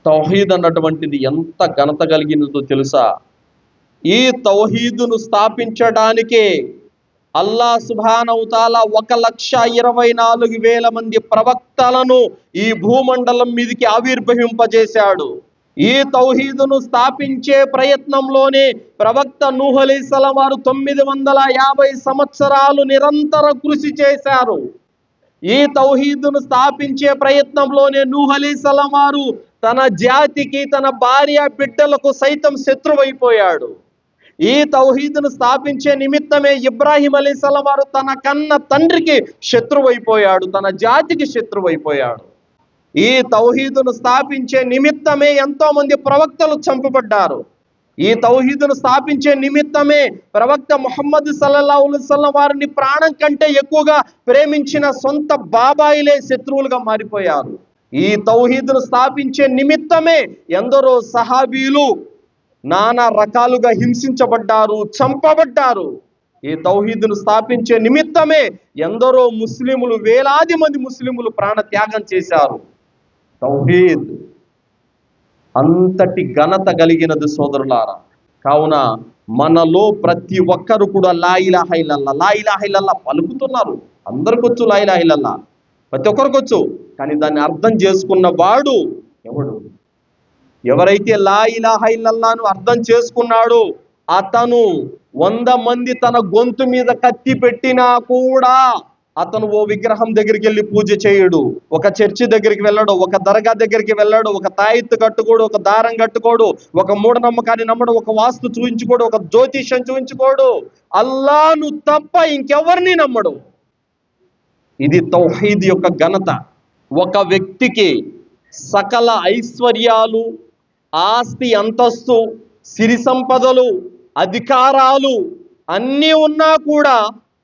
తౌహీద్ అన్నటువంటిది ఎంత ఘనత కలిగినదో తెలుసా? ఈ తౌహీదును స్థాపించడానికే అల్లా సుబ్హానహు తాలా 1,24,000 మంది ప్రవక్తలను ఈ భూమండలం మీదికి ఆవిర్భవింపజేశాడు. ఈ తౌహీదును స్థాపించే ప్రయత్నంలోనే ప్రవక్త నూహ్ అలైహిస్సలాం వారు 950 సంవత్సరాలు నిరంతర కృషి చేశారు. ఈ తౌహీదును స్థాపించే ప్రయత్నంలోనే నూహ్ అలైహిస్సలాం వారు తన జాతికి, తన భార్య బిడ్డలకు సైతం శత్రువైపోయాడు. ఈ తౌహీదును స్థాపించే నిమిత్తమే ఇబ్రాహీం అలైహిస్సలాం వారు తన కన్న తండ్రికి శత్రువైపోయాడు, తన జాతికి శత్రువైపోయాడు. ఈ తౌహీదును స్థాపించే నిమిత్తమే ఎంతో మంది ప్రవక్తలు చంపబడ్డారు. ఈ తౌహీదును స్థాపించే నిమిత్తమే ప్రవక్త ముహమ్మద్ సల్లల్లాహు అలైహి వసల్లం వారిని ప్రాణం కంటే ఎక్కువగా ప్రేమించిన సొంత బాబాయిలే శత్రువులుగా మారిపోయారు. ఈ తౌహీదును స్థాపించే నిమిత్తమే ఎందరో సహాబీలు నానా రకాలుగా హింసించబడ్డారు, చంపబడ్డారు. ఈ తౌహీదును స్థాపించే నిమిత్తమే ఎందరో ముస్లిములు, వేలాది మంది ముస్లిములు ప్రాణ త్యాగం చేశారు. తౌహీద్ అంతటి ఘనత కలిగినది సోదరులారా. కావున మనలో ప్రతి ఒక్కరు కూడా లా ఇలాహ ఇల్లల్లాహ్, లా ఇలాహ ఇల్లల్లాహ్ పలుకుతున్నారు. అందరికొచ్చు లా ఇలాహ ఇల్లల్లాహ్, ప్రతి ఒక్కరికొచ్చు. కానీ దాన్ని అర్థం చేసుకున్న వాడు ఎవడు? ఎవరైతే లా ఇలాహ ఇల్లల్లాహ్ను అర్థం చేసుకున్నాడో అతను 100 మంది తన గొంతు మీద కత్తి పెట్టినా కూడా అతను ఓ విగ్రహం దగ్గరికి వెళ్ళి పూజ చేయడు, ఒక చర్చి దగ్గరికి వెళ్ళడు, ఒక దర్గా దగ్గరికి వెళ్ళడు, ఒక తాయెత్తు కట్టుకోడు, ఒక దారం కట్టుకోడు, ఒక మూఢనమ్మకాన్ని నమ్మడు, ఒక వాస్తు చూయించుకోడు, ఒక జ్యోతిష్యం చూయించుకోడు. అల్లాను తప్ప ఇంకెవరిని నమ్మడు. ఇది తౌహీద్ యొక్క ఘనత. ఒక వ్యక్తికి సకల ఐశ్వర్యాలు, ఆస్తి అంతస్తు, సిరి సంపదలు, అధికారాలు అన్నీ ఉన్నా కూడా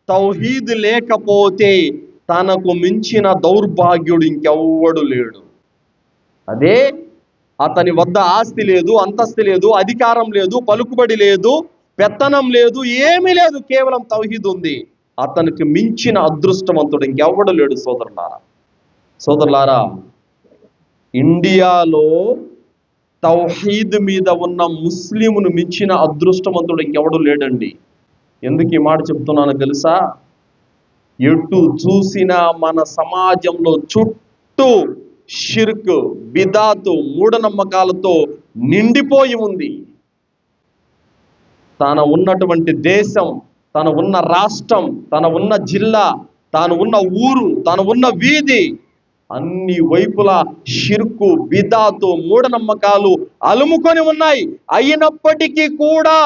తౌహీద్ లేకపోతే తనకు మించిన దౌర్భాగ్యుడు ఇంకెవ్వడు లేడు. అదే అతని వద్ద ఆస్తి లేదు, అంతస్తు లేదు, అధికారం లేదు, పలుకుబడి లేదు, పెత్తనం లేదు, ఏమీ లేదు, కేవలం తౌహీద్ ఉంది. అతనికి మించిన అదృష్టవంతుడు ఇంకెవ్వడు లేడు. సోదరులారా, ఇండియాలో తౌహీద్ మీద ఉన్న ముస్లిమును మించిన అదృష్టవంతుడు ఇంకెవడు లేడండి. ఎందుకు ఈ మాట చెప్తున్నానో తెలుసా? ఎటు చూసినా మన సమాజంలో చుట్టూ షిర్క్, బిదాతు, మూఢనమ్మకాలతో నిండిపోయి ఉంది. తన ఉన్నటువంటి దేశం, తన ఉన్న రాష్ట్రం, తన ఉన్న జిల్లా, తాను ఉన్న ఊరు, తను ఉన్న వీధి అన్ని వైపులా షిర్కు, బిదాతు, మూఢనమ్మకాలు అలుముకొని ఉన్నాయి. అయినప్పటికీ కూడా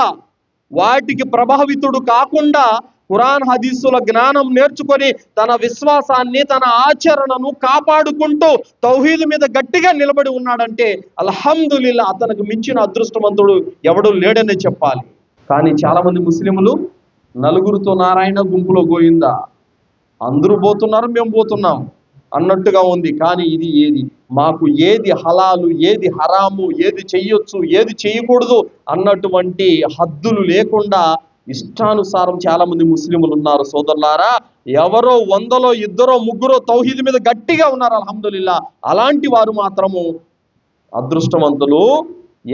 వాటికి ప్రభావితుడు కాకుండా ఖురాన్ హదీసుల జ్ఞానం నేర్చుకొని తన విశ్వాసాన్ని, తన ఆచరణను కాపాడుకుంటూ తౌహీద్ మీద గట్టిగా నిలబడి ఉన్నాడంటే అల్హమ్దులిల్లా, అతనికి మించిన అదృష్టవంతుడు ఎవడు లేడనే చెప్పాలి. కానీ చాలా మంది ముస్లిములు నలుగురితో నారాయణ, గుంపులో గోయిందా, అందరూ పోతున్నారు, మేము పోతున్నాం అన్నట్టుగా ఉంది. కానీ ఇది ఏది, మాకు ఏది హలాలు, ఏది హరాము, ఏది చెయ్యొచ్చు, ఏది చేయకూడదు అన్నటువంటి హద్దులు లేకుండా ఇష్టానుసారం చాలా మంది ముస్లిములు ఉన్నారు. సోదరులారా, ఎవరో 100లో 2 3 తౌహీద్ మీద గట్టిగా ఉన్నారు, అల్హమ్దులిల్లా. అలాంటి వారు మాత్రము అదృష్టవంతులు.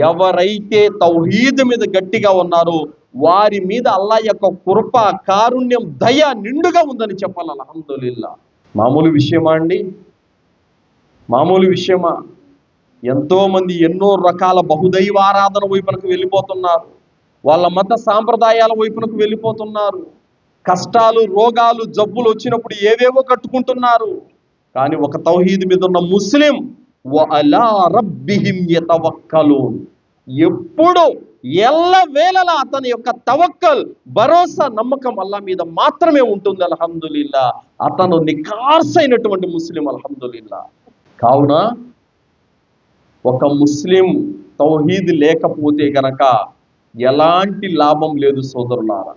ఎవరైతే తౌహీద్ మీద గట్టిగా ఉన్నారో వారి మీద అల్లాహ్ యొక్క కృప, కారుణ్యం, దయ నిండుగా ఉందని చెప్పాలి. అల్హమ్దులిల్లా. మామూలు విషయమా అండి? మామూలు విషయమా? ఎంతో మంది ఎన్నో రకాల బహుదైవారాధన వైపునకు వెళ్ళిపోతున్నారు, వాళ్ళ మత సాంప్రదాయాల వైపునకు వెళ్ళిపోతున్నారు. కష్టాలు, రోగాలు, జబ్బులు వచ్చినప్పుడు ఏవేవో కట్టుకుంటున్నారు. కానీ ఒక తౌహీద్ మీద ఉన్న ముస్లిం వఅలా రబ్బిహిం యతవక్కలూన్, ఎప్పుడు ఎల్లవేళలా అతని యొక్క తవక్కల్, భరోసా, నమ్మకం అల్లాహ్ మీద మాత్రమే ఉంటుంది. అల్హమ్దులిల్లా, అతను నిఖార్సైనటువంటి ముస్లిం. అల్హమ్దులిల్లా. కావున ఒక ముస్లిం తౌహీద్ లేకపోతే గనక ఎలాంటి లాభం లేదు సోదరులారా.